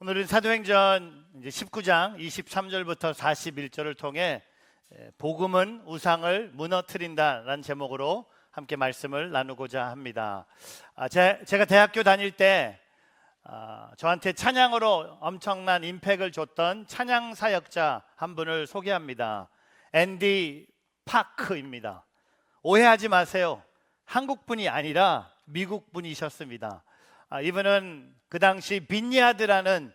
오늘은 사도행전 19장 23절부터 41절을 통해 복음은 우상을 무너뜨린다라는 제목으로 함께 말씀을 나누고자 합니다. 제가 대학교 다닐 때 저한테 찬양으로 엄청난 임팩을 줬던 찬양 사역자 한 분을 소개합니다. 앤디 파크입니다. 오해하지 마세요. 한국분이 아니라 미국분이셨습니다. 이분은 그 당시 빈야드라는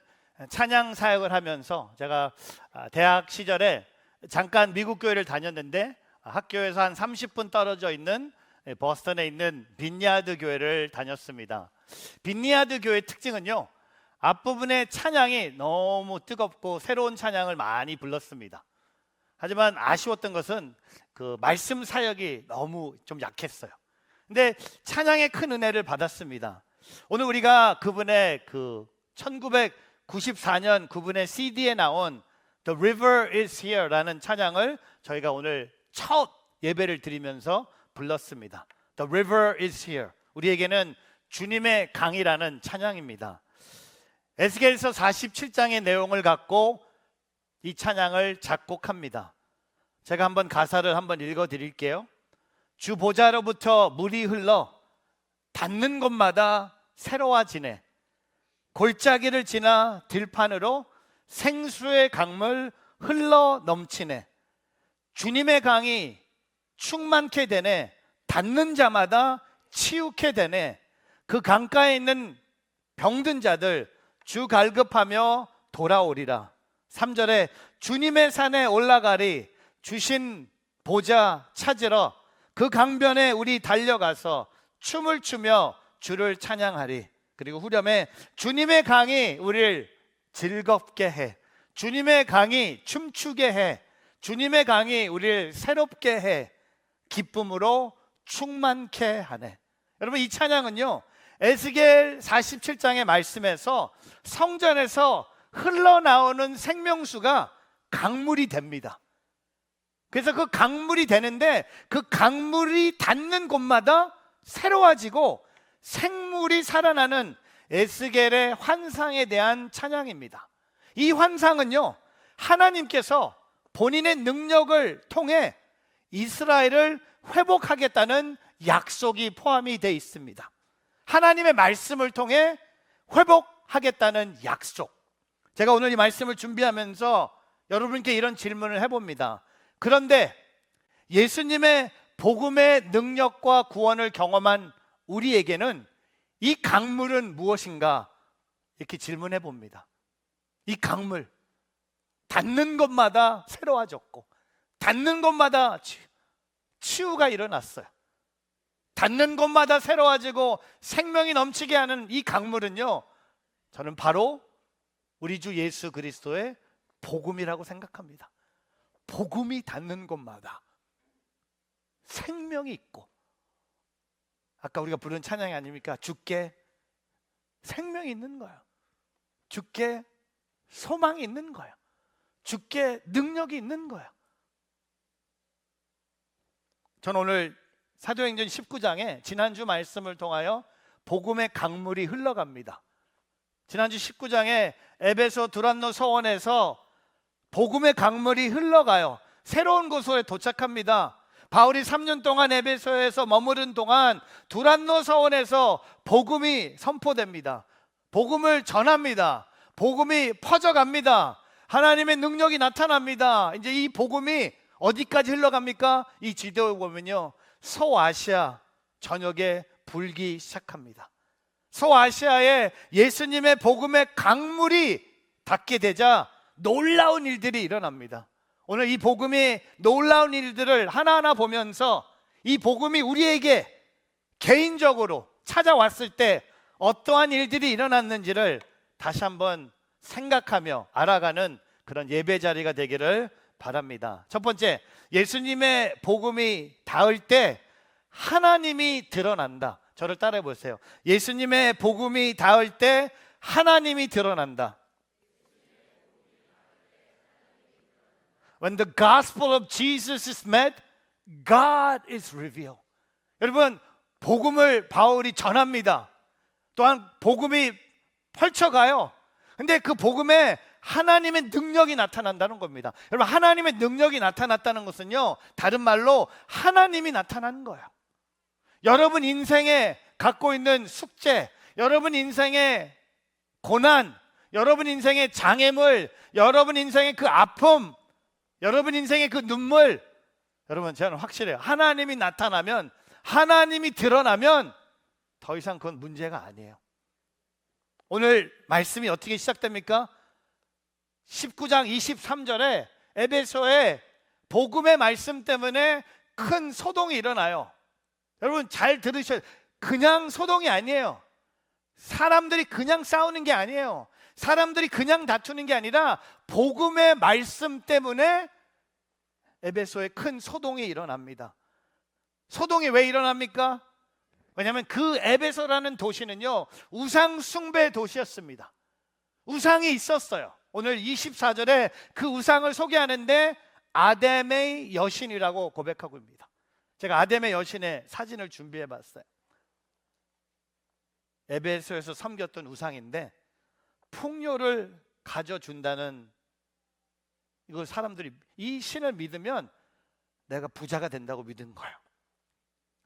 찬양 사역을 하면서, 제가 대학 시절에 잠깐 미국 교회를 다녔는데 학교에서 한 30분 떨어져 있는 버스턴에 있는 빈야드 교회를 다녔습니다. 빈야드 교회의 특징은요, 앞부분의 찬양이 너무 뜨겁고 새로운 찬양을 많이 불렀습니다. 하지만 아쉬웠던 것은 그 말씀 사역이 너무 좀 약했어요. 근데 찬양의 큰 은혜를 받았습니다. 오늘 우리가 그분의 1994년 그분의 CD에 나온 The River is Here 라는 찬양을 저희가 오늘 첫 예배를 드리면서 불렀습니다. The River is Here, 우리에게는 주님의 강이라는 찬양입니다. 에스겔서 47장의 내용을 갖고 이 찬양을 작곡합니다. 제가 한번 가사를 한번 읽어 드릴게요. 주 보좌로부터 물이 흘러 닿는 곳마다 새로워지네. 골짜기를 지나 들판으로 생수의 강물 흘러 넘치네. 주님의 강이 충만케 되네. 닿는 자마다 치유케 되네. 그 강가에 있는 병든 자들 주 갈급하며 돌아오리라. 3절에 주님의 산에 올라가리. 주신 보좌 찾으러 그 강변에 우리 달려가서 춤을 추며 주를 찬양하리. 그리고 후렴에 주님의 강이 우리를 즐겁게 해. 주님의 강이 춤추게 해. 주님의 강이 우리를 새롭게 해. 기쁨으로 충만케 하네. 여러분, 이 찬양은요, 에스겔 47장의 말씀에서 성전에서 흘러나오는 생명수가 강물이 됩니다. 그래서 그 강물이 되는데 그 강물이 닿는 곳마다 새로워지고 생물이 살아나는 에스겔의 환상에 대한 찬양입니다. 이 환상은요, 하나님께서 본인의 능력을 통해 이스라엘을 회복하겠다는 약속이 포함이 되어 있습니다. 하나님의 말씀을 통해 회복하겠다는 약속. 제가 오늘 이 말씀을 준비하면서 여러분께 이런 질문을 해봅니다. 그런데 예수님의 복음의 능력과 구원을 경험한 우리에게는 이 강물은 무엇인가? 이렇게 질문해 봅니다. 이 강물, 닿는 곳마다 새로워졌고 닿는 곳마다 치유가 일어났어요. 닿는 곳마다 새로워지고 생명이 넘치게 하는 이 강물은요, 저는 바로 우리 주 예수 그리스도의 복음이라고 생각합니다. 복음이 닿는 곳마다 생명이 있고, 아까 우리가 부른 찬양이 아닙니까? 주께 생명이 있는 거예요. 주께 소망이 있는 거예요. 주께 능력이 있는 거예요. 저는 오늘 사도행전 19장에 지난주 말씀을 통하여 복음의 강물이 흘러갑니다. 지난주 19장에 에베소 두란노 서원에서 복음의 강물이 흘러가요. 새로운 곳에 도착합니다. 바울이 3년 동안 에베소에서 머무른 동안 두란노 서원에서 복음이 선포됩니다. 복음을 전합니다. 복음이 퍼져갑니다. 하나님의 능력이 나타납니다. 이제 이 복음이 어디까지 흘러갑니까? 이 지도에 보면요, 서아시아 전역에 불기 시작합니다. 서아시아에 예수님의 복음의 강물이 닿게 되자 놀라운 일들이 일어납니다. 오늘 이 복음의 놀라운 일들을 하나하나 보면서 이 복음이 우리에게 개인적으로 찾아왔을 때 어떠한 일들이 일어났는지를 다시 한번 생각하며 알아가는 그런 예배 자리가 되기를 바랍니다. 첫 번째, 예수님의 복음이 닿을 때 하나님이 드러난다. 저를 따라해 보세요. 예수님의 복음이 닿을 때 하나님이 드러난다. When the gospel of Jesus is met, God is revealed. 여러분, 복음을 바울이 전합니다. 또한 복음이 펼쳐가요. 근데 그 복음에 하나님의 능력이 나타난다는 겁니다. 여러분, 하나님의 능력이 나타났다는 것은요, 다른 말로 하나님이 나타나는 거예요. 여러분 인생에 갖고 있는 숙제, 여러분 인생의 고난, 여러분 인생의 장애물, 여러분 인생의 그 아픔, 여러분 인생의 그 눈물, 여러분 저는 확실해요. 하나님이 나타나면, 하나님이 드러나면 더 이상 그건 문제가 아니에요. 오늘 말씀이 어떻게 시작됩니까? 19장 23절에 에베소에 복음의 말씀 때문에 큰 소동이 일어나요. 여러분 잘 들으셔야 돼요. 그냥 소동이 아니에요. 사람들이 그냥 싸우는 게 아니에요. 사람들이 그냥 다투는 게 아니라 복음의 말씀 때문에 에베소에 큰 소동이 일어납니다. 소동이 왜 일어납니까? 왜냐하면 그 에베소라는 도시는요, 우상 숭배 도시였습니다. 우상이 있었어요. 오늘 24절에 그 우상을 소개하는데 아뎀의 여신이라고 고백하고 있습니다. 제가 아뎀의 여신의 사진을 준비해 봤어요. 에베소에서 섬겼던 우상인데 풍요를 가져준다는, 이걸 사람들이 이 신을 믿으면 내가 부자가 된다고 믿은 거예요.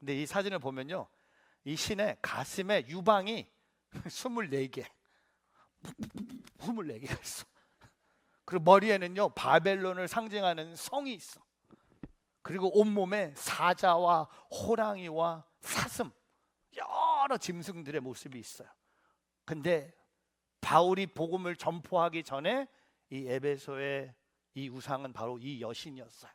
근데 이 사진을 보면요, 이 신의 가슴에 유방이 24개 24개가 있어. 그리고 머리에는요 바벨론을 상징하는 성이 있어. 그리고 온몸에 사자와 호랑이와 사슴, 여러 짐승들의 모습이 있어요. 근데 바울이 복음을 전포하기 전에 이 에베소의 이 우상은 바로 이 여신이었어요.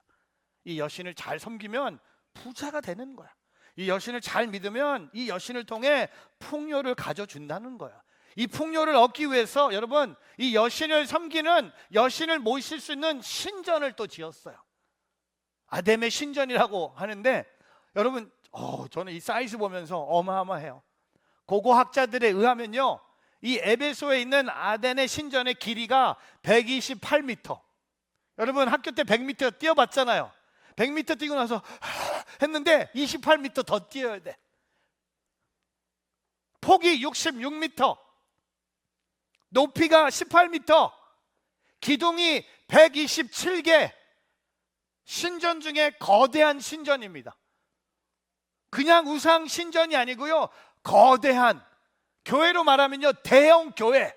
이 여신을 잘 섬기면 부자가 되는 거야. 이 여신을 잘 믿으면 이 여신을 통해 풍요를 가져준다는 거야. 이 풍요를 얻기 위해서 여러분, 이 여신을 섬기는, 여신을 모실 수 있는 신전을 또 지었어요. 아뎀의 신전이라고 하는데, 여러분 저는 이 사이즈 보면서 어마어마해요. 고고학자들에 의하면요, 이 에베소에 있는 아덴의 신전의 길이가 128m. 여러분 학교 때 100m 뛰어봤잖아요. 100m 뛰고 나서 했는데 28m 더 뛰어야 돼. 폭이 66m, 높이가 18m, 기둥이 127개, 신전 중에 거대한 신전입니다. 그냥 우상 신전이 아니고요, 거대한, 교회로 말하면요 대형 교회.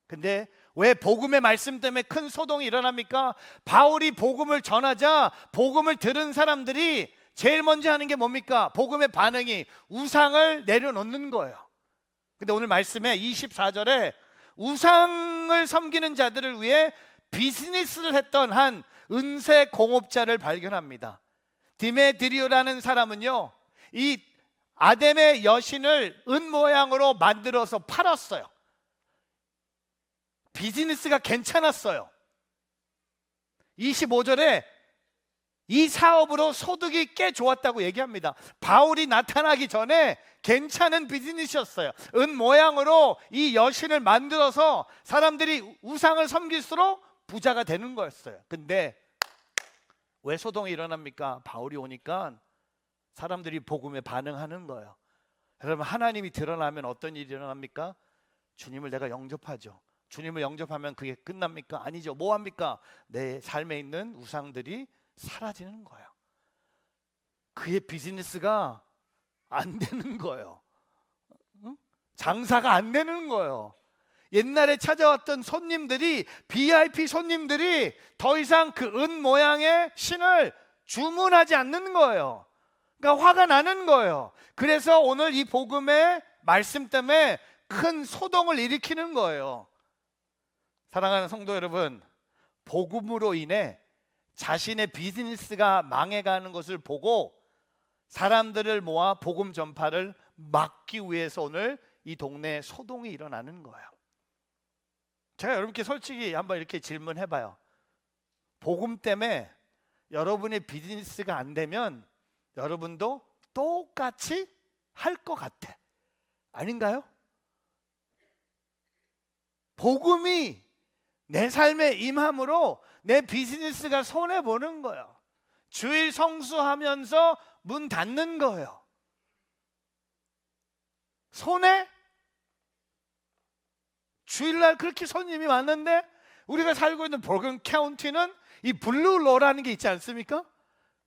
근데 왜 복음의 말씀 때문에 큰 소동이 일어납니까? 바울이 복음을 전하자 복음을 들은 사람들이 제일 먼저 하는 게 뭡니까? 복음의 반응이 우상을 내려놓는 거예요. 근데 오늘 말씀에 24절에 우상을 섬기는 자들을 위해 비즈니스를 했던 한 은세 공업자를 발견합니다. 디메드리오라는 사람은요, 이 아뎀의 여신을 은 모양으로 만들어서 팔았어요. 비즈니스가 괜찮았어요. 25절에 이 사업으로 소득이 꽤 좋았다고 얘기합니다. 바울이 나타나기 전에 괜찮은 비즈니스였어요. 은 모양으로 이 여신을 만들어서 사람들이 우상을 섬길수록 부자가 되는 거였어요. 근데 왜 소동이 일어납니까? 바울이 오니까 사람들이 복음에 반응하는 거예요. 여러분, 하나님이 드러나면 어떤 일이 일어납니까? 주님을 내가 영접하죠. 주님을 영접하면 그게 끝납니까? 아니죠. 뭐 합니까? 내 삶에 있는 우상들이 사라지는 거예요. 그의 비즈니스가 안 되는 거예요. 장사가 안 되는 거예요. 옛날에 찾아왔던 손님들이, VIP 손님들이 더 이상 그 은 모양의 신을 주문하지 않는 거예요. 그러니까 화가 나는 거예요. 그래서 오늘 이 복음의 말씀 때문에 큰 소동을 일으키는 거예요. 사랑하는 성도 여러분, 복음으로 인해 자신의 비즈니스가 망해가는 것을 보고 사람들을 모아 복음 전파를 막기 위해서 오늘 이 동네에 소동이 일어나는 거예요. 제가 여러분께 솔직히 한번 이렇게 질문해봐요. 복음 때문에 여러분의 비즈니스가 안 되면 여러분도 똑같이 할 것 같아. 아닌가요? 복음이 내 삶에 임함으로 내 비즈니스가 손해보는 거예요. 주일 성수하면서 문 닫는 거예요. 손해? 주일날 그렇게 손님이 많은데 우리가 살고 있는 버건 카운티는 이 블루로라는 게 있지 않습니까?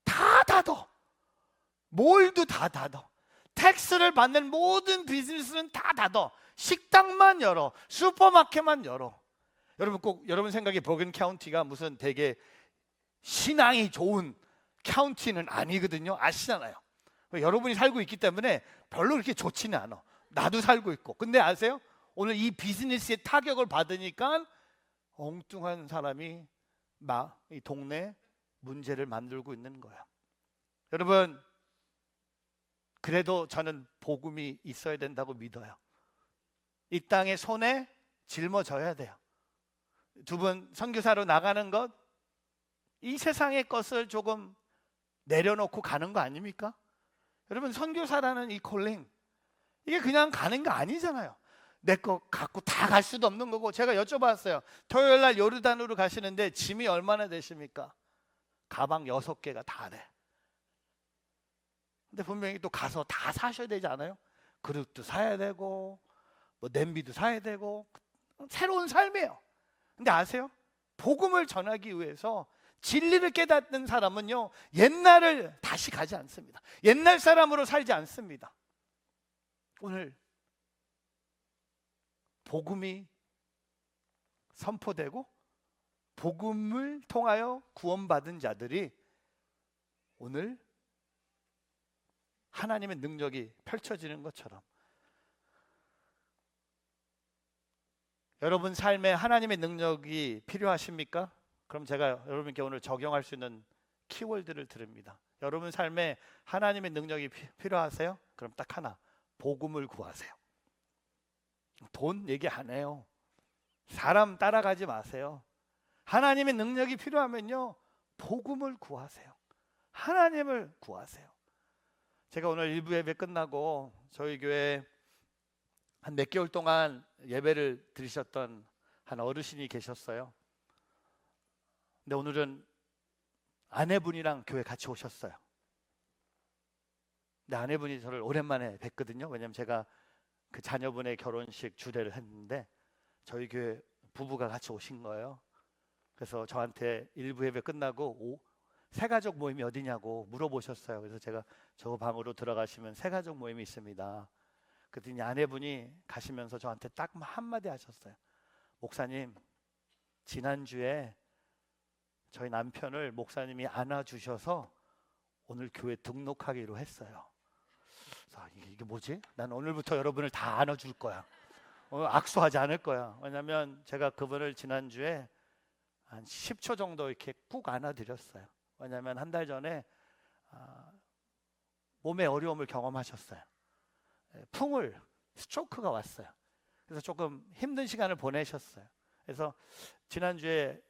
다 닫어. 몰도 다 닫어. 텍스를 받는 모든 비즈니스는 다 닫어. 식당만 열어. 슈퍼마켓만 열어. 여러분 꼭 여러분 생각에 버건 카운티가 무슨 되게 신앙이 좋은 카운티는 아니거든요. 아시잖아요. 여러분이 살고 있기 때문에 별로 그렇게 좋지는 않아. 나도 살고 있고. 근데 아세요? 오늘 이 비즈니스의 타격을 받으니까 엉뚱한 사람이 막 이 동네 문제를 만들고 있는 거야. 여러분, 그래도 저는 복음이 있어야 된다고 믿어요. 이 땅의 손에 짊어져야 돼요. 두 분 선교사로 나가는 것, 이 세상의 것을 조금 내려놓고 가는 거 아닙니까? 여러분, 선교사라는 이 콜링, 이게 그냥 가는 거 아니잖아요. 내 거 갖고 다 갈 수도 없는 거고. 제가 여쭤봤어요. 토요일 날 요르단으로 가시는데 짐이 얼마나 되십니까? 가방 6개가 다 돼. 근데 분명히 또 가서 다 사셔야 되지 않아요? 그릇도 사야 되고 뭐 냄비도 사야 되고 새로운 삶이에요. 근데 아세요? 복음을 전하기 위해서 진리를 깨닫는 사람은요, 옛날을 다시 가지 않습니다. 옛날 사람으로 살지 않습니다. 오늘 복음이 선포되고 복음을 통하여 구원받은 자들이 오늘 하나님의 능력이 펼쳐지는 것처럼 여러분 삶에 하나님의 능력이 필요하십니까? 그럼 제가 여러분께 오늘 적용할 수 있는 키워드를 드립니다. 여러분 삶에 하나님의 능력이 필요하세요? 그럼 딱 하나, 복음을 구하세요. 돈 얘기 안 해요. 사람 따라가지 마세요. 하나님의 능력이 필요하면요, 복음을 구하세요. 하나님을 구하세요. 제가 오늘 일부 예배 끝나고 저희 교회 한 몇 개월 동안 예배를 드리셨던 한 어르신이 계셨어요. 근데 오늘은 아내분이랑 교회 같이 오셨어요. 근데 아내분이 저를 오랜만에 뵀거든요. 왜냐면 제가 그 자녀분의 결혼식 주례를 했는데 저희 교회 부부가 같이 오신 거예요. 그래서 저한테 일부 예배 끝나고 새가족 모임이 어디냐고 물어보셨어요. 그래서 제가 저 방으로 들어가시면 새가족 모임이 있습니다. 그랬더니 아내분이 가시면서 저한테 딱 한마디 하셨어요. 목사님, 지난주에 저희 남편을 목사님이 안아주셔서 오늘 교회 등록하기로 했어요. 이게 뭐지? 난 오늘부터 여러분을 다 안아줄 거야. 악수하지 않을 거야. 왜냐하면 제가 그분을 지난주에 한 10초 정도 이렇게 꾹 안아드렸어요. 왜냐하면 한 달 전에 몸의 어려움을 경험하셨어요. 스트로크가 왔어요. 그래서 조금 힘든 시간을 보내셨어요. 그래서 지난주에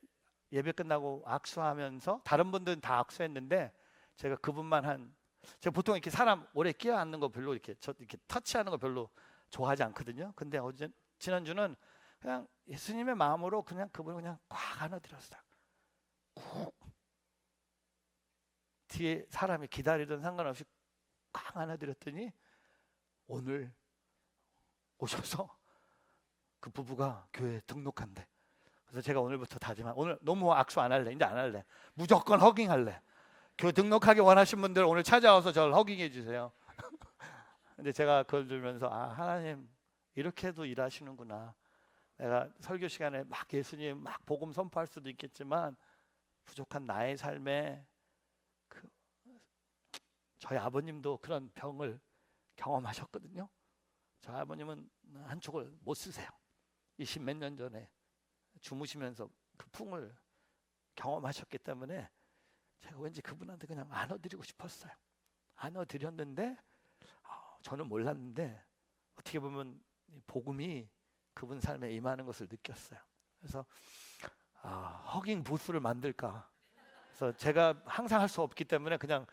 예배 끝나고 악수하면서 다른 분들은 다 악수했는데 제가 그분만 제가 보통 이렇게 사람 오래 끼어앉는 거 별로 이렇게 터치하는 거 별로 좋아하지 않거든요. 근데 지난주는 그냥 예수님의 마음으로 그냥 그분을 그냥 꽉 안아드렸어요. 꾹. 뒤에 사람이 기다리든 상관없이 꽉 안아드렸더니 오늘 오셔서 그 부부가 교회에 등록한대. 그래서 제가 오늘부터 다짐한, 오늘 너무 악수 안 할래. 이제 안 할래. 무조건 허깅할래. 교회 등록하기 원하신 분들 오늘 찾아와서 저를 허깅해 주세요. 근데 제가 그걸 들으면서 하나님 이렇게도 일하시는구나. 내가 설교 시간에 막 예수님 막 복음 선포할 수도 있겠지만 부족한 나의 삶에 저희 아버님도 그런 병을 경험하셨거든요. 저희 아버님은 한쪽을 못 쓰세요. 20몇 년 전에 주무시면서 그 풍을 경험하셨기 때문에 제가 왠지 그분한테 그냥 안아드리고 싶었어요. 안아드렸는데 저는 몰랐는데 어떻게 보면 복음이 그분 삶에 임하는 것을 느꼈어요. 그래서 허깅 부스를 만들까. 그래서 제가 항상 할 수 없기 때문에 그냥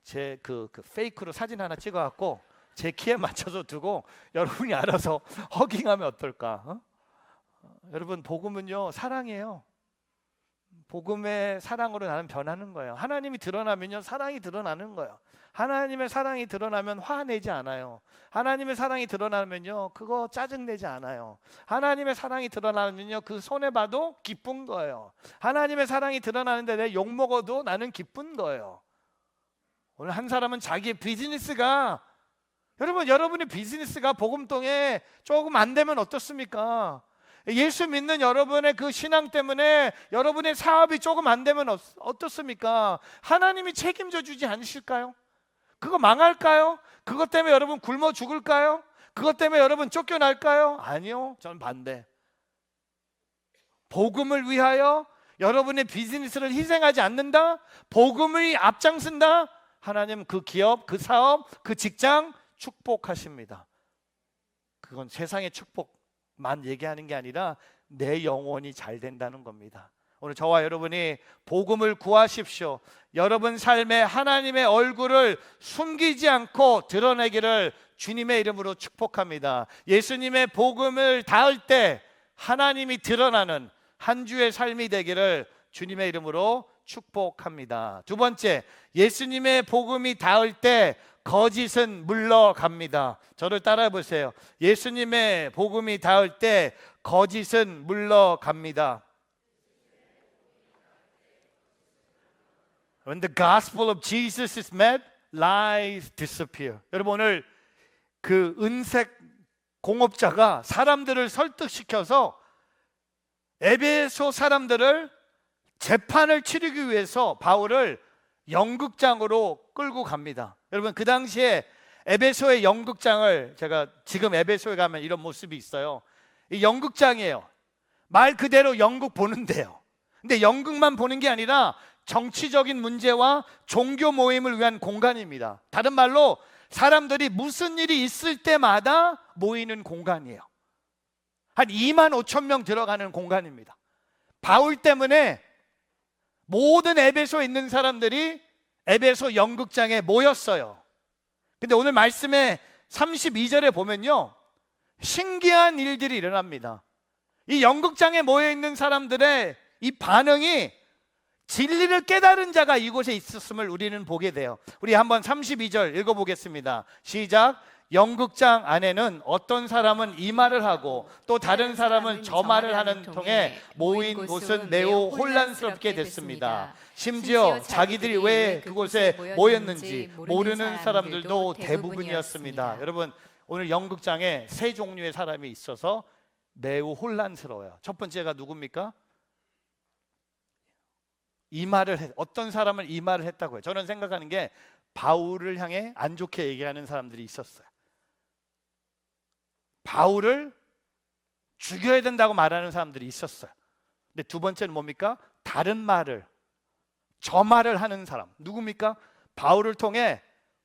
제 그 페이크로 사진 하나 찍어갖고 제 키에 맞춰서 두고 여러분이 알아서 허깅하면 어떨까? 여러분 복음은요 사랑이에요. 복음의 사랑으로 나는 변하는 거예요. 하나님이 드러나면요, 사랑이 드러나는 거예요. 하나님의 사랑이 드러나면 화내지 않아요. 하나님의 사랑이 드러나면요, 그거 짜증내지 않아요. 하나님의 사랑이 드러나면요, 그 손해봐도 기쁜 거예요. 하나님의 사랑이 드러나는데 내 욕먹어도 나는 기쁜 거예요. 오늘 한 사람은 자기의 비즈니스가, 여러분의 비즈니스가 복음통에 조금 안 되면 어떻습니까? 예수 믿는 여러분의 그 신앙 때문에 여러분의 사업이 조금 안 되면 어떻습니까? 하나님이 책임져 주지 않으실까요? 그거 망할까요? 그것 때문에 여러분 굶어 죽을까요? 그것 때문에 여러분 쫓겨날까요? 아니요, 저는 반대. 복음을 위하여 여러분의 비즈니스를 희생하지 않는다? 복음을 앞장쓴다? 하나님 그 기업, 그 사업, 그 직장 축복하십니다. 그건 세상의 축복만 얘기하는 게 아니라 내 영혼이 잘 된다는 겁니다. 오늘 저와 여러분이 복음을 구하십시오. 여러분 삶에 하나님의 얼굴을 숨기지 않고 드러내기를 주님의 이름으로 축복합니다. 예수님의 복음을 닿을 때 하나님이 드러나는 한 주의 삶이 되기를 주님의 이름으로 축복합니다. 두 번째, 예수님의 복음이 닿을 때 거짓은 물러갑니다. 저를 따라해 보세요. 예수님의 복음이 닿을 때 거짓은 물러갑니다. When the gospel of Jesus is met, lies disappear. 여러분, 오늘 그 은색 공업자가 사람들을 설득시켜서 에베소 사람들을 재판을 치르기 위해서 바울을 연극장으로 끌고 갑니다. 여러분, 그 당시에 에베소의 연극장을, 제가 지금 에베소에 가면 이런 모습이 있어요. 이 연극장이에요. 말 그대로 연극 보는데요. 근데 연극만 보는 게 아니라 정치적인 문제와 종교 모임을 위한 공간입니다. 다른 말로 사람들이 무슨 일이 있을 때마다 모이는 공간이에요. 한 2만 5천 명 들어가는 공간입니다. 바울 때문에 모든 에베소에 있는 사람들이 에베소 연극장에 모였어요. 근데 오늘 말씀의 32절에 보면요, 신기한 일들이 일어납니다. 이 연극장에 모여 있는 사람들의 이 반응이 진리를 깨달은 자가 이곳에 있었음을 우리는 보게 돼요. 우리 한번 32절 읽어보겠습니다. 시작. 연극장 안에는 어떤 사람은 이 말을 하고 또 다른 사람은 저 말을 하는 통에 모인 곳은 매우 혼란스럽게 됐습니다. 심지어 자기들이 왜 그곳에 모였는지 모르는 사람들도 대부분이었습니다. 여러분, 오늘 연극장에 세 종류의 사람이 있어서 매우 혼란스러워요. 첫 번째가 누굽니까? 어떤 사람은 이 말을 했다고 해요. 저는 생각하는 게 바울을 향해 안 좋게 얘기하는 사람들이 있었어요. 바울을 죽여야 된다고 말하는 사람들이 있었어요. 근데 두 번째는 뭡니까? 다른 말을, 저 말을 하는 사람. 누굽니까? 바울을 통해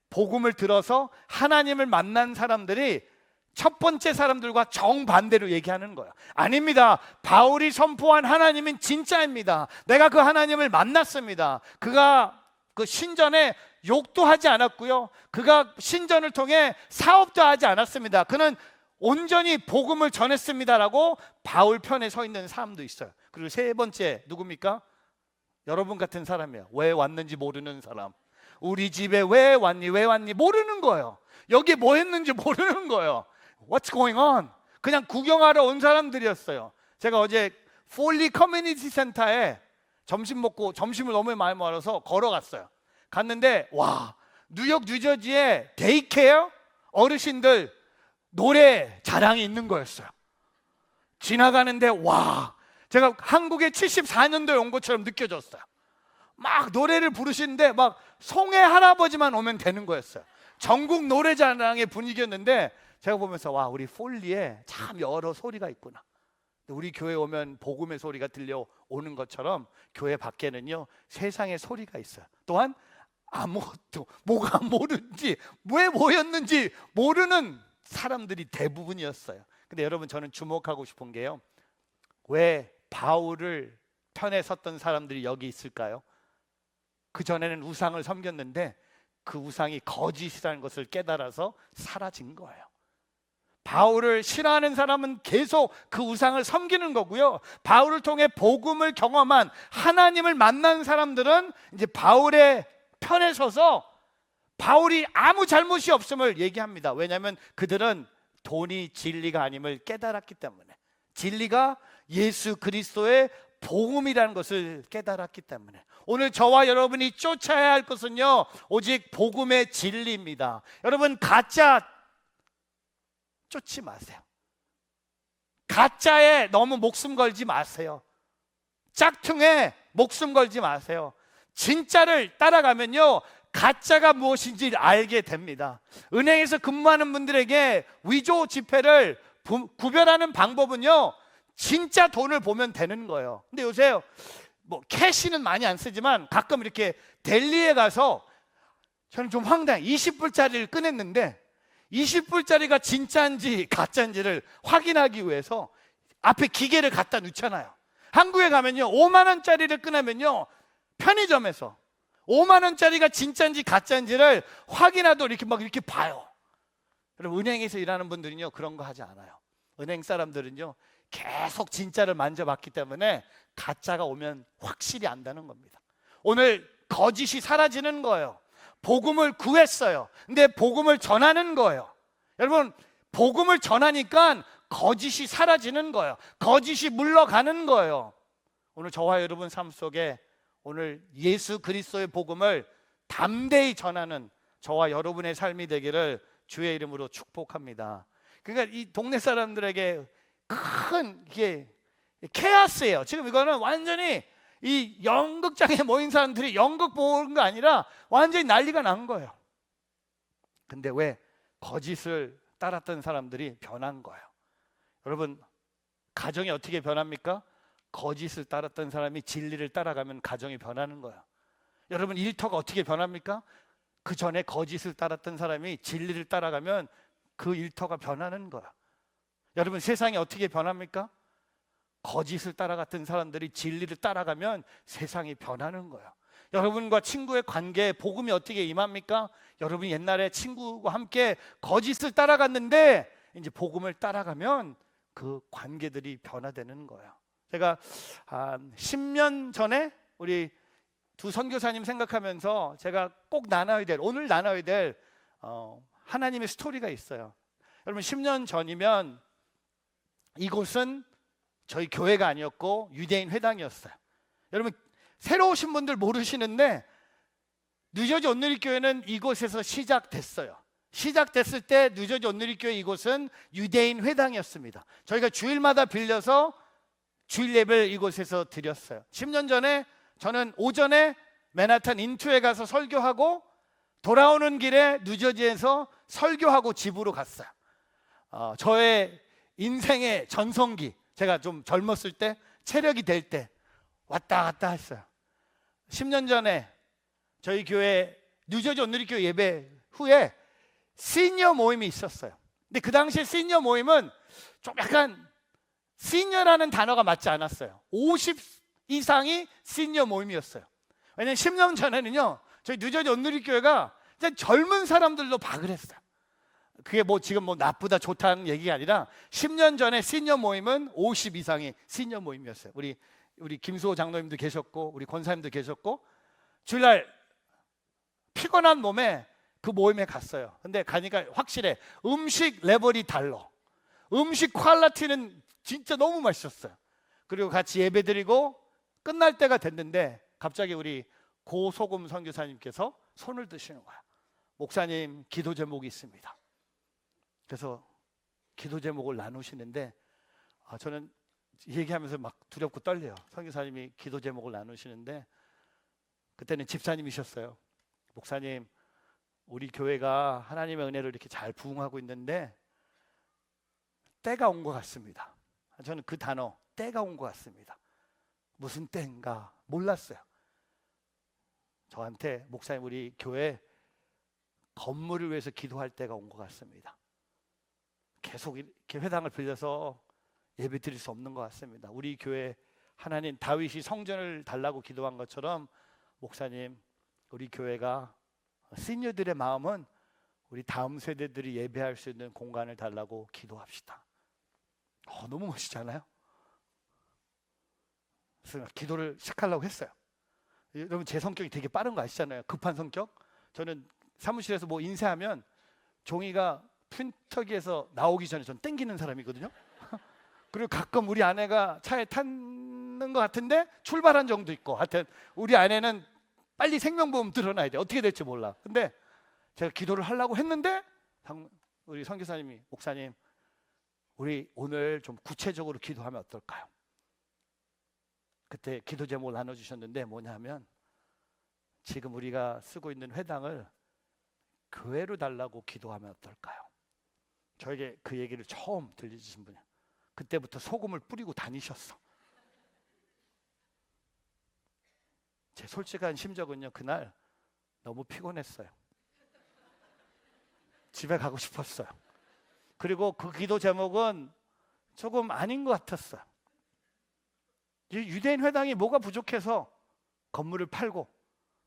복음을 들어서 하나님을 만난 사람들이 첫 번째 사람들과 정반대로 얘기하는 거예요. 아닙니다. 바울이 선포한 하나님은 진짜입니다. 내가 그 하나님을 만났습니다. 그가 그 신전에 욕도 하지 않았고요, 그가 신전을 통해 사업도 하지 않았습니다. 그는 온전히 복음을 전했습니다라고 바울 편에 서 있는 사람도 있어요. 그리고 세 번째 누굽니까? 여러분 같은 사람이에요. 왜 왔는지 모르는 사람. 우리 집에 왜 왔니 모르는 거예요. 여기 뭐 했는지 모르는 거예요. What's going on? 그냥 구경하러 온 사람들이었어요. 제가 어제 폴리 커뮤니티 센터에 점심 먹고, 점심을 너무 많이 먹어서 걸어갔어요. 갔는데 와, 뉴욕 뉴저지에 데이케어 어르신들 노래 자랑이 있는 거였어요. 지나가는데 와, 제가 한국에 74년도에 온 것처럼 느껴졌어요. 막 노래를 부르시는데 막 송해 할아버지만 오면 되는 거였어요. 전국 노래자랑의 분위기였는데 제가 보면서 와, 우리 폴리에 참 여러 소리가 있구나. 우리 교회 오면 복음의 소리가 들려오는 것처럼 교회 밖에는요, 세상의 소리가 있어요. 또한 아무것도 뭐가 모르는지, 왜 모였는지 모르는 사람들이 대부분이었어요. 근데 여러분, 저는 주목하고 싶은 게요, 왜 바울을 편에 섰던 사람들이 여기 있을까요? 그 전에는 우상을 섬겼는데 그 우상이 거짓이라는 것을 깨달아서 사라진 거예요. 바울을 싫어하는 사람은 계속 그 우상을 섬기는 거고요. 바울을 통해 복음을 경험한 하나님을 만난 사람들은 이제 바울의 편에 서서 바울이 아무 잘못이 없음을 얘기합니다. 왜냐하면 그들은 돈이 진리가 아님을 깨달았기 때문에, 진리가 예수 그리스도의 복음이라는 것을 깨달았기 때문에. 오늘 저와 여러분이 쫓아야 할 것은요, 오직 복음의 진리입니다. 여러분, 가짜 쫓지 마세요. 가짜에 너무 목숨 걸지 마세요. 짝퉁에 목숨 걸지 마세요. 진짜를 따라가면요, 가짜가 무엇인지 알게 됩니다. 은행에서 근무하는 분들에게 위조 지폐를 구별하는 방법은요, 진짜 돈을 보면 되는 거예요. 근데 요새 뭐 캐시는 많이 안 쓰지만 가끔 이렇게 델리에 가서 저는 좀 황당해. 20불짜리를 꺼냈는데 20불짜리가 진짜인지 가짜인지를 확인하기 위해서 앞에 기계를 갖다 놓잖아요. 한국에 가면요, 5만 원짜리를 꺼내면요, 편의점에서 5만 원짜리가 진짜인지 가짜인지를 확인하도록 이렇게 막 이렇게 봐요. 여러분, 은행에서 일하는 분들은요, 그런 거 하지 않아요. 은행 사람들은요, 계속 진짜를 만져봤기 때문에 가짜가 오면 확실히 안다는 겁니다. 오늘 거짓이 사라지는 거예요. 복음을 구했어요. 근데 복음을 전하는 거예요. 여러분, 복음을 전하니까 거짓이 사라지는 거예요. 거짓이 물러가는 거예요. 오늘 저와 여러분 삶 속에 오늘 예수 그리스도의 복음을 담대히 전하는 저와 여러분의 삶이 되기를 주의 이름으로 축복합니다. 그러니까 이 동네 사람들에게 큰 이게 케아스예요. 지금 이거는 완전히 이 연극장에 모인 사람들이 연극 보는 거 아니라 완전히 난리가 난 거예요. 근데 왜? 거짓을 따랐던 사람들이 변한 거예요. 여러분, 가정이 어떻게 변합니까? 거짓을 따랐던 사람이 진리를 따라가면 가정이 변하는 거예요. 여러분, 일터가 어떻게 변합니까? 그 전에 거짓을 따랐던 사람이 진리를 따라가면 그 일터가 변하는 거야. 여러분, 세상이 어떻게 변합니까? 거짓을 따라갔던 사람들이 진리를 따라가면 세상이 변하는 거야. 여러분과 친구의 관계에 복음이 어떻게 임합니까? 여러분이 옛날에 친구와 함께 거짓을 따라갔는데 이제 복음을 따라가면 그 관계들이 변화되는 거예요. 제가 10년 전에 우리 두 선교사님 생각하면서 제가 꼭 나눠야 될, 오늘 나눠야 될 하나님의 스토리가 있어요. 여러분, 10년 전이면 이곳은 저희 교회가 아니었고 유대인 회당이었어요. 여러분, 새로 오신 분들 모르시는데 뉴저지 온누리교회는 이곳에서 시작됐어요. 시작됐을 때 뉴저지 온누리교회 이곳은 유대인 회당이었습니다. 저희가 주일마다 빌려서 주일 예배를 이곳에서 드렸어요. 10년 전에 저는 오전에 맨하탄 인투에 가서 설교하고 돌아오는 길에 뉴저지에서 설교하고 집으로 갔어요. 저의 인생의 전성기, 제가 좀 젊었을 때, 체력이 될 때 왔다 갔다 했어요. 10년 전에 저희 교회 뉴저지 온누리교회 예배 후에 시니어 모임이 있었어요. 근데 그 당시에 시니어 모임은 좀 약간 시니어라는 단어가 맞지 않았어요. 50 이상이 시니어 모임이었어요. 왜냐하면 10년 전에는요, 저희 뉴저지 온누리교회가 젊은 사람들로 박을 했어요. 그게 뭐 지금 뭐 나쁘다 좋다는 얘기가 아니라 10년 전에 시니어 모임은 50 이상이 시니어 모임이었어요. 우리 김수호 장로님도 계셨고 우리 권사님도 계셨고, 주일날 피곤한 몸에 그 모임에 갔어요. 근데 가니까 확실해. 음식 레벨이 달라. 음식 퀄리티는 진짜 너무 맛있었어요. 그리고 같이 예배드리고 끝날 때가 됐는데 갑자기 우리 고소금 선교사님께서 손을 드시는 거야. 목사님, 기도 제목이 있습니다. 그래서 기도 제목을 나누시는데 저는 얘기하면서 막 두렵고 떨려요. 선교사님이 기도 제목을 나누시는데 그때는 집사님이셨어요. 목사님, 우리 교회가 하나님의 은혜로 이렇게 잘 부흥하고 있는데 때가 온 것 같습니다. 저는 그 단어, 때가 온 것 같습니다. 무슨 때인가 몰랐어요. 저한테, 목사님, 우리 교회 건물을 위해서 기도할 때가 온 것 같습니다. 계속 이렇게 회당을 빌려서 예배 드릴 수 없는 것 같습니다. 우리 교회 하나님, 다윗이 성전을 달라고 기도한 것처럼 목사님, 우리 교회가 시니어들의 마음은 우리 다음 세대들이 예배할 수 있는 공간을 달라고 기도합시다. 너무 멋있잖아요. 그래서 기도를 시작하려고 했어요. 여러분 제 성격이 되게 빠른 거 아시잖아요. 급한 성격. 저는 사무실에서 뭐 인쇄하면 종이가 프린터기에서 나오기 전에 전 땡기는 사람이거든요. 그리고 가끔 우리 아내가 차에 타는 것 같은데 출발한 정도 있고, 하여튼 우리 아내는 빨리 생명보험 들어놔야 돼. 어떻게 될지 몰라. 근데 제가 기도를 하려고 했는데 우리 선교사님이, 목사님 우리 오늘 좀 구체적으로 기도하면 어떨까요? 그때 기도 제목을 나눠주셨는데 뭐냐면, 지금 우리가 쓰고 있는 회당을 교회로 달라고 기도하면 어떨까요? 저에게 그 얘기를 처음 들려주신 분이에요. 그때부터 소금을 뿌리고 다니셨어. 제 솔직한 심정은요, 그날 너무 피곤했어요. 집에 가고 싶었어요. 그리고 그 기도 제목은 조금 아닌 것 같았어요. 유대인 회당이 뭐가 부족해서 건물을 팔고,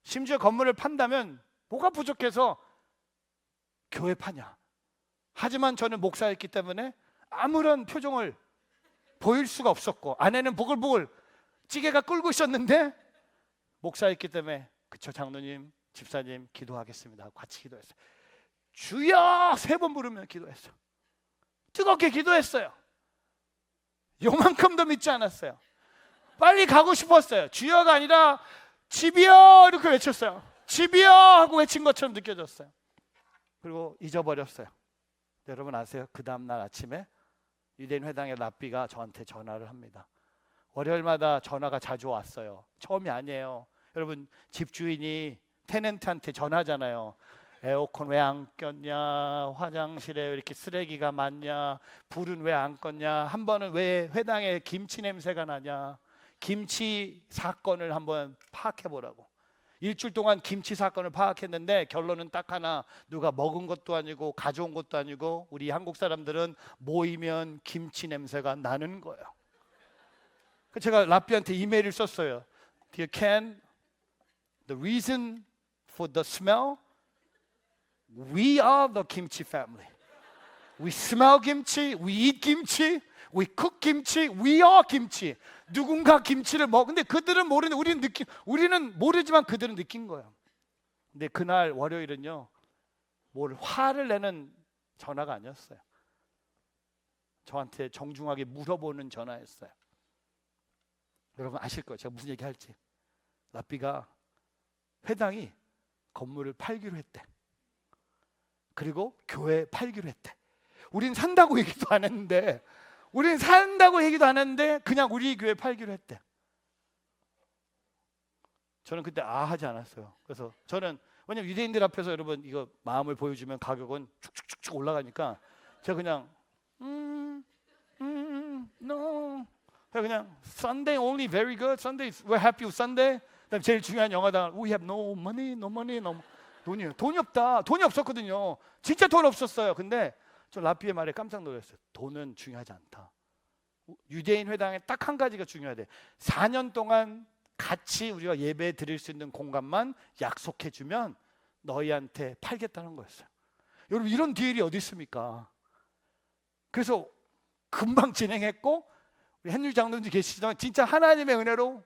심지어 건물을 판다면 뭐가 부족해서 교회 파냐. 하지만 저는 목사였기 때문에 아무런 표정을 보일 수가 없었고, 아내는 보글보글 찌개가 끓고 있었는데 목사였기 때문에 그쵸 장로님, 집사님 기도하겠습니다 하고 같이 기도했어요. 주여 3번 부르면 기도했어요. 뜨겁게 기도했어요. 요만큼도 믿지 않았어요. 빨리 가고 싶었어요. 주여가 아니라 집이여 이렇게 외쳤어요. 집이여 하고 외친 것처럼 느껴졌어요. 그리고 잊어버렸어요. 여러분 아세요? 그 다음날 아침에 유대인 회당의 랍비가 저한테 전화를 합니다. 월요일마다 전화가 자주 왔어요. 처음이 아니에요. 여러분 집주인이 테넌트한테 전화하잖아요. 에어컨 왜 안 꼈냐, 화장실에 왜 이렇게 쓰레기가 많냐, 불은 왜 안 껐냐, 한 번은 왜 회당에 김치 냄새가 나냐, 김치 사건을 한번 파악해 보라고. 일주일 동안 김치 사건을 파악했는데 결론은 딱 하나, 누가 먹은 것도 아니고 가져온 것도 아니고 우리 한국 사람들은 모이면 김치 냄새가 나는 거예요. 제가 랍비한테 이메일을 썼어요. Dear Ken, the reason for the smell, we are the kimchi family. We smell kimchi, we eat kimchi, we cook kimchi, we are kimchi. 누군가 김치를 근데 그들은 모르는데 우리는 모르지만 그들은 느낀 거예요. 근데 그날 월요일은요, 뭘 화를 내는 전화가 아니었어요. 저한테 정중하게 물어보는 전화였어요. 여러분 아실 거예요, 제가 무슨 얘기 할지. 랍비가 회당이 건물을 팔기로 했대. 그리고 교회 팔기로 했대. 우린 산다고 얘기도 안 했는데, 그냥 우리 교회 팔기로 했대. 저는 그때 하지 않았어요. 그래서 저는, 왜냐면 유대인들 앞에서 여러분 이거 마음을 보여주면 가격은 쭉쭉쭉 올라가니까 제가 그냥 no, 그냥 Sunday only very good, Sunday we're happy with Sunday. 그다음 제일 중요한 영화당 we have no money, 돈이 없다. 돈이 없었거든요. 진짜 돈 없었어요. 근데 저 랍비의 말에 깜짝 놀랐어요. 돈은 중요하지 않다. 유대인 회당에 딱 한 가지가 중요하대. 4년 동안 같이 우리가 예배 드릴 수 있는 공간만 약속해 주면 너희한테 팔겠다는 거였어요. 여러분 이런 디일이 어디 있습니까? 그래서 금방 진행했고, 우리 헨리 장로님 계시지만 진짜 하나님의 은혜로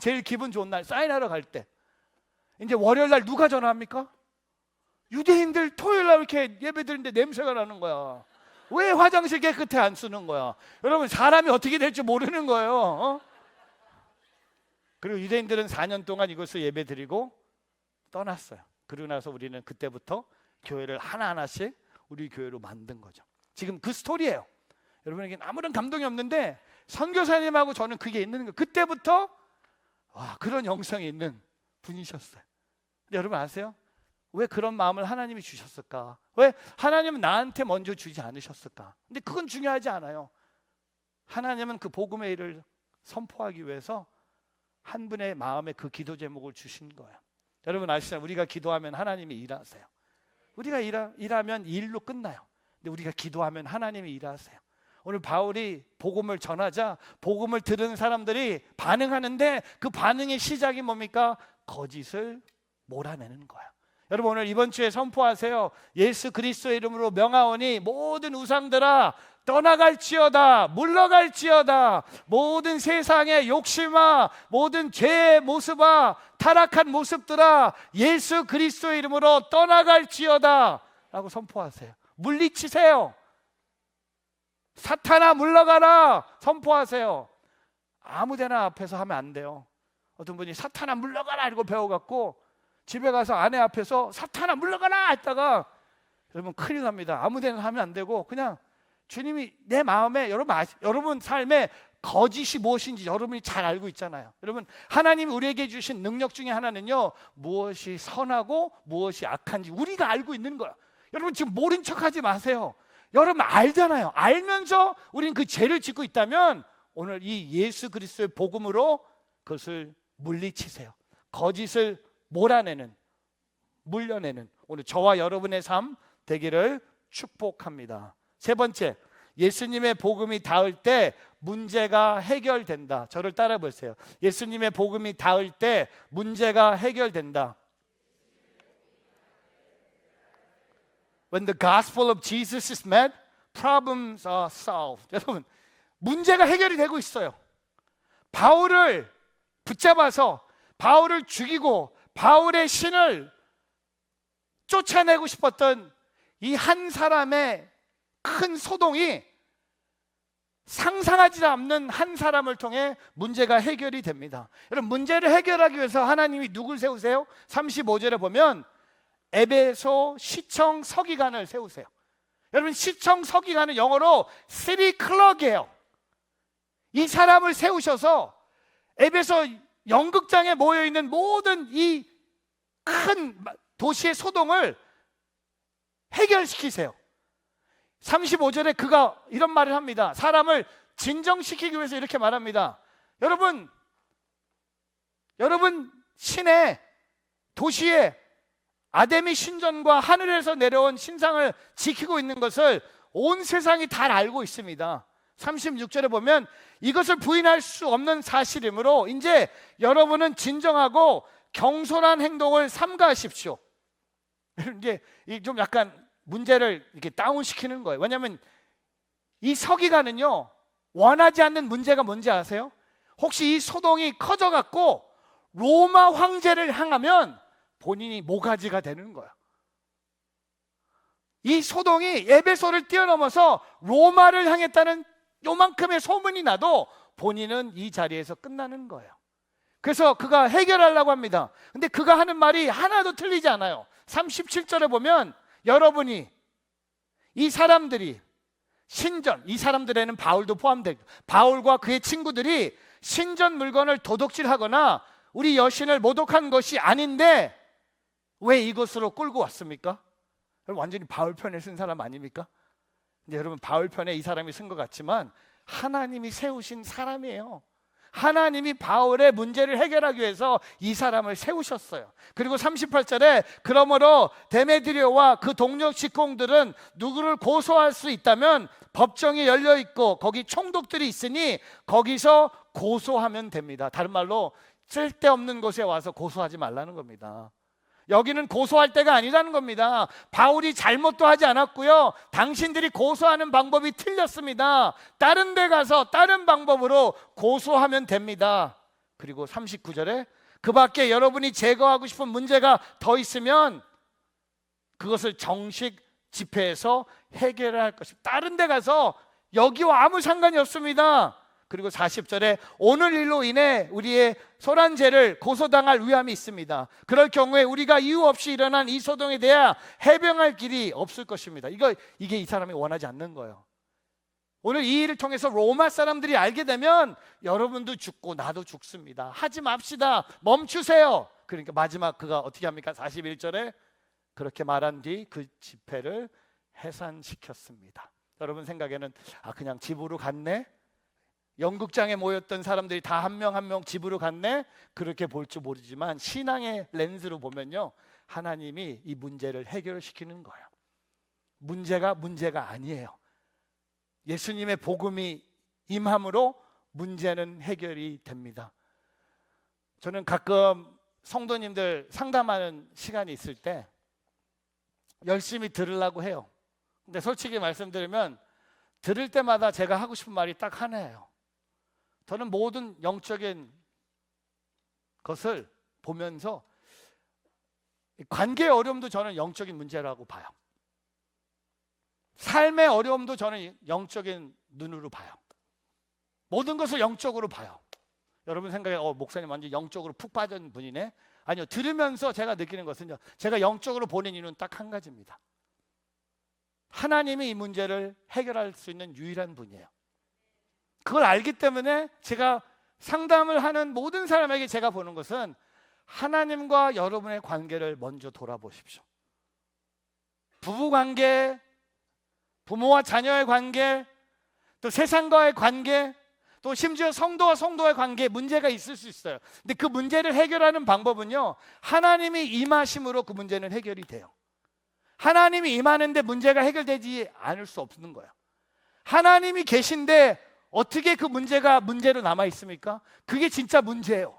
제일 기분 좋은 날 사인하러 갈 때, 이제 월요일 날 누가 전화합니까? 유대인들 토요일 날 이렇게 예배 드리는데 냄새가 나는 거야. 왜 화장실 깨끗해 안 쓰는 거야? 여러분 사람이 어떻게 될지 모르는 거예요. 그리고 유대인들은 4년 동안 이곳을 예배 드리고 떠났어요. 그러고 나서 우리는 그때부터 교회를 하나하나씩 우리 교회로 만든 거죠. 지금 그 스토리예요. 여러분에게는 아무런 감동이 없는데 선교사님하고 저는 그게 있는 거예요. 그때부터 그런 영성이 있는 분이셨어요. 근데 여러분 아세요? 왜 그런 마음을 하나님이 주셨을까? 왜 하나님은 나한테 먼저 주지 않으셨을까? 근데 그건 중요하지 않아요. 하나님은 그 복음의 일을 선포하기 위해서 한 분의 마음에 그 기도 제목을 주신 거예요. 여러분 아시잖아요. 우리가 기도하면 하나님이 일하세요. 우리가 일하면 일로 끝나요. 근데 우리가 기도하면 하나님이 일하세요. 오늘 바울이 복음을 전하자 복음을 들은 사람들이 반응하는데 그 반응의 시작이 뭡니까? 거짓을 몰아내는 거예요. 여러분 오늘 이번 주에 선포하세요. 예수 그리스도의 이름으로 명하오니 모든 우상들아 떠나갈지어다, 물러갈지어다. 모든 세상의 욕심아, 모든 죄의 모습아, 타락한 모습들아 예수 그리스도의 이름으로 떠나갈지어다 라고 선포하세요. 물리치세요. 사탄아 물러가라 선포하세요. 아무데나 앞에서 하면 안 돼요. 어떤 분이 사탄아 물러가라 이러고 배워갖고 집에 가서 아내 앞에서 사탄아 물러가라 했다가 여러분 큰일 납니다. 아무데나 하면 안 되고 그냥 주님이 내 마음에 여러분 삶에 거짓이 무엇인지 여러분이 잘 알고 있잖아요. 여러분 하나님이 우리에게 주신 능력 중에 하나는요, 무엇이 선하고 무엇이 악한지 우리가 알고 있는 거야. 여러분 지금 모른 척하지 마세요. 여러분 알잖아요. 알면서 우리는 그 죄를 짓고 있다면 오늘 이 예수 그리스도의 복음으로 그것을 물리치세요. 거짓을 몰아내는, 물려내는 오늘 저와 여러분의 삶 되기를 축복합니다. 세 번째, 예수님의 복음이 닿을 때 문제가 해결된다. 저를 따라 보세요. 예수님의 복음이 닿을 때 문제가 해결된다. When the gospel of Jesus is met, problems are solved. 여러분, 문제가 해결이 되고 있어요. 바울을 붙잡아서 바울을 죽이고 바울의 신을 쫓아내고 싶었던 이 한 사람의 큰 소동이 상상하지 않는 한 사람을 통해 문제가 해결이 됩니다. 여러분 문제를 해결하기 위해서 하나님이 누굴 세우세요? 35절에 보면 에베소 시청 서기관을 세우세요. 여러분 시청 서기관은 영어로 city clerk이에요. 이 사람을 세우셔서 에베소 연극장에 모여있는 모든 이 큰 도시의 소동을 해결시키세요. 35절에 그가 이런 말을 합니다. 사람을 진정시키기 위해서 이렇게 말합니다. 여러분 신의 도시에 아데미 신전과 하늘에서 내려온 신상을 지키고 있는 것을 온 세상이 다 알고 있습니다. 36절에 보면 이것을 부인할 수 없는 사실이므로 이제 여러분은 진정하고 경솔한 행동을 삼가하십시오. 이제 좀 약간 문제를 이렇게 다운시키는 거예요. 왜냐하면 이 서기관은요 원하지 않는 문제가 뭔지 아세요? 혹시 이 소동이 커져갖고 로마 황제를 향하면 본인이 모가지가 되는 거야. 이 소동이 에베소를 뛰어넘어서 로마를 향했다는 요만큼의 소문이 나도 본인은 이 자리에서 끝나는 거예요. 그래서 그가 해결하려고 합니다. 근데 그가 하는 말이 하나도 틀리지 않아요. 37절에 보면 여러분이 이 사람들이 신전, 이 사람들에는 바울도 포함되고 바울과 그의 친구들이 신전 물건을 도둑질하거나 우리 여신을 모독한 것이 아닌데 왜 이것으로 끌고 왔습니까? 완전히 바울 편에 쓴 사람 아닙니까? 근데 여러분 바울 편에 이 사람이 쓴 것 같지만 하나님이 세우신 사람이에요. 하나님이 바울의 문제를 해결하기 위해서 이 사람을 세우셨어요. 그리고 38절에 그러므로 데메드리오와 그 동료 직공들은 누구를 고소할 수 있다면 법정이 열려 있고 거기 총독들이 있으니 거기서 고소하면 됩니다. 다른 말로 쓸데없는 곳에 와서 고소하지 말라는 겁니다. 여기는 고소할 때가 아니라는 겁니다. 바울이 잘못도 하지 않았고요. 당신들이 고소하는 방법이 틀렸습니다. 다른 데 가서 다른 방법으로 고소하면 됩니다. 그리고 39절에 그 밖에 여러분이 제거하고 싶은 문제가 더 있으면 그것을 정식 집회에서 해결할 것입니다. 다른 데 가서 여기와 아무 상관이 없습니다. 그리고 40절에 오늘 일로 인해 우리의 소란죄를 고소당할 위험이 있습니다. 그럴 경우에 우리가 이유 없이 일어난 이 소동에 대해 해명할 길이 없을 것입니다. 이게 이 사람이 원하지 않는 거예요. 오늘 이 일을 통해서 로마 사람들이 알게 되면 여러분도 죽고 나도 죽습니다. 하지 맙시다. 멈추세요. 그러니까 마지막 그가 어떻게 합니까? 41절에 그렇게 말한 뒤 그 집회를 해산시켰습니다. 여러분 생각에는 그냥 집으로 갔네? 연극장에 모였던 사람들이 다 한 명 한 명 집으로 갔네? 그렇게 볼 줄 모르지만 신앙의 렌즈로 보면요 하나님이 이 문제를 해결시키는 거예요. 문제가 아니에요. 예수님의 복음이 임함으로 문제는 해결이 됩니다. 저는 가끔 성도님들 상담하는 시간이 있을 때 열심히 들으려고 해요. 근데 솔직히 말씀드리면 들을 때마다 제가 하고 싶은 말이 딱 하나예요. 저는 모든 영적인 것을 보면서 관계의 어려움도 저는 영적인 문제라고 봐요. 삶의 어려움도 저는 영적인 눈으로 봐요. 모든 것을 영적으로 봐요. 여러분 생각에 목사님 완전 영적으로 푹 빠진 분이네. 아니요, 들으면서 제가 느끼는 것은요, 제가 영적으로 보는 이유는 딱 한 가지입니다. 하나님이 이 문제를 해결할 수 있는 유일한 분이에요. 그걸 알기 때문에 제가 상담을 하는 모든 사람에게 제가 보는 것은 하나님과 여러분의 관계를 먼저 돌아보십시오. 부부관계, 부모와 자녀의 관계, 또 세상과의 관계, 또 심지어 성도와 성도의 관계에 문제가 있을 수 있어요. 근데 그 문제를 해결하는 방법은요, 하나님이 임하심으로 그 문제는 해결이 돼요. 하나님이 임하는데 문제가 해결되지 않을 수 없는 거예요. 하나님이 계신데 어떻게 그 문제가 문제로 남아 있습니까? 그게 진짜 문제예요.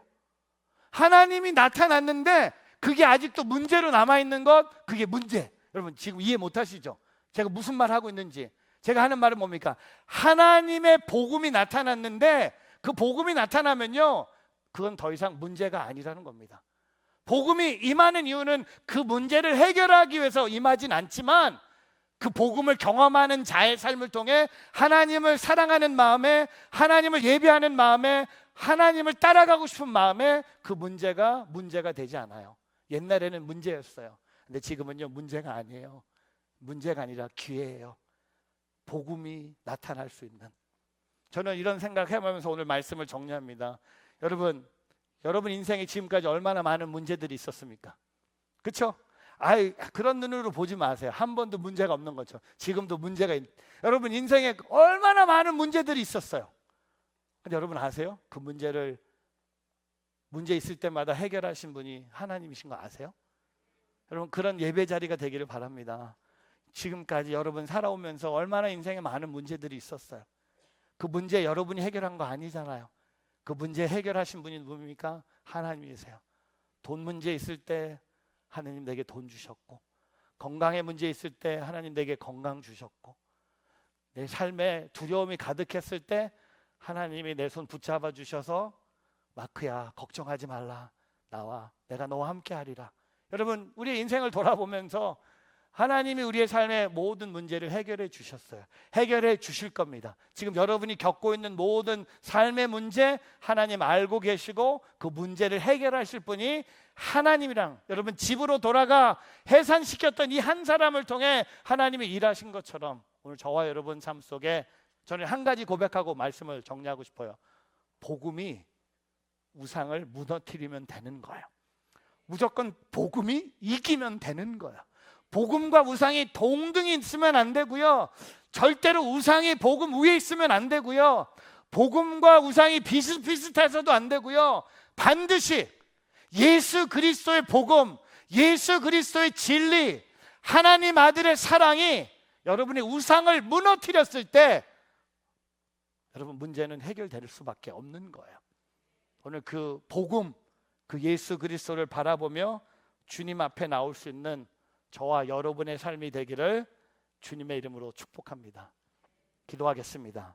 하나님이 나타났는데 그게 아직도 문제로 남아 있는 것, 그게 문제. 여러분 지금 이해 못 하시죠? 제가 무슨 말 하고 있는지. 제가 하는 말은 뭡니까? 하나님의 복음이 나타났는데 그 복음이 나타나면요, 그건 더 이상 문제가 아니라는 겁니다. 복음이 임하는 이유는 그 문제를 해결하기 위해서 임하진 않지만 그 복음을 경험하는 자의 삶을 통해 하나님을 사랑하는 마음에, 하나님을 예배하는 마음에, 하나님을 따라가고 싶은 마음에 그 문제가 되지 않아요. 옛날에는 문제였어요. 근데 지금은요, 문제가 아니에요. 문제가 아니라 기회예요. 복음이 나타날 수 있는. 저는 이런 생각 해보면서 오늘 말씀을 정리합니다. 여러분 인생에 지금까지 얼마나 많은 문제들이 있었습니까? 그렇죠? 그런 눈으로 보지 마세요. 한 번도 문제가 없는 거죠. 지금도 문제가 여러분 인생에 얼마나 많은 문제들이 있었어요. 근데 여러분 아세요? 그 문제 있을 때마다 해결하신 분이 하나님이신 거 아세요? 여러분 그런 예배 자리가 되기를 바랍니다. 지금까지 여러분 살아오면서 얼마나 인생에 많은 문제들이 있었어요. 그 문제 여러분이 해결한 거 아니잖아요. 그 문제 해결하신 분이 누굽니까? 하나님이세요. 돈 문제 있을 때 하나님 내게 돈 주셨고, 건강의 문제 있을 때 하나님 내게 건강 주셨고, 내 삶에 두려움이 가득했을 때 하나님이 내 손 붙잡아 주셔서 마크야 걱정하지 말라, 나와 내가 너와 함께 하리라. 여러분 우리의 인생을 돌아보면서 하나님이 우리의 삶의 모든 문제를 해결해 주셨어요. 해결해 주실 겁니다. 지금 여러분이 겪고 있는 모든 삶의 문제 하나님 알고 계시고 그 문제를 해결하실 분이 하나님이랑 여러분 집으로 돌아가 해산시켰던 이 한 사람을 통해 하나님이 일하신 것처럼 오늘 저와 여러분 삶 속에 저는 한 가지 고백하고 말씀을 정리하고 싶어요. 복음이 우상을 무너뜨리면 되는 거예요. 무조건 복음이 이기면 되는 거예요. 복음과 우상이 동등히 있으면 안 되고요, 절대로 우상이 복음 위에 있으면 안 되고요, 복음과 우상이 비슷비슷해서도 안 되고요, 반드시 예수 그리스도의 복음, 예수 그리스도의 진리, 하나님 아들의 사랑이 여러분의 우상을 무너뜨렸을 때 여러분 문제는 해결될 수밖에 없는 거예요. 오늘 그 복음, 그 예수 그리스도를 바라보며 주님 앞에 나올 수 있는 저와 여러분의 삶이 되기를 주님의 이름으로 축복합니다. 기도하겠습니다.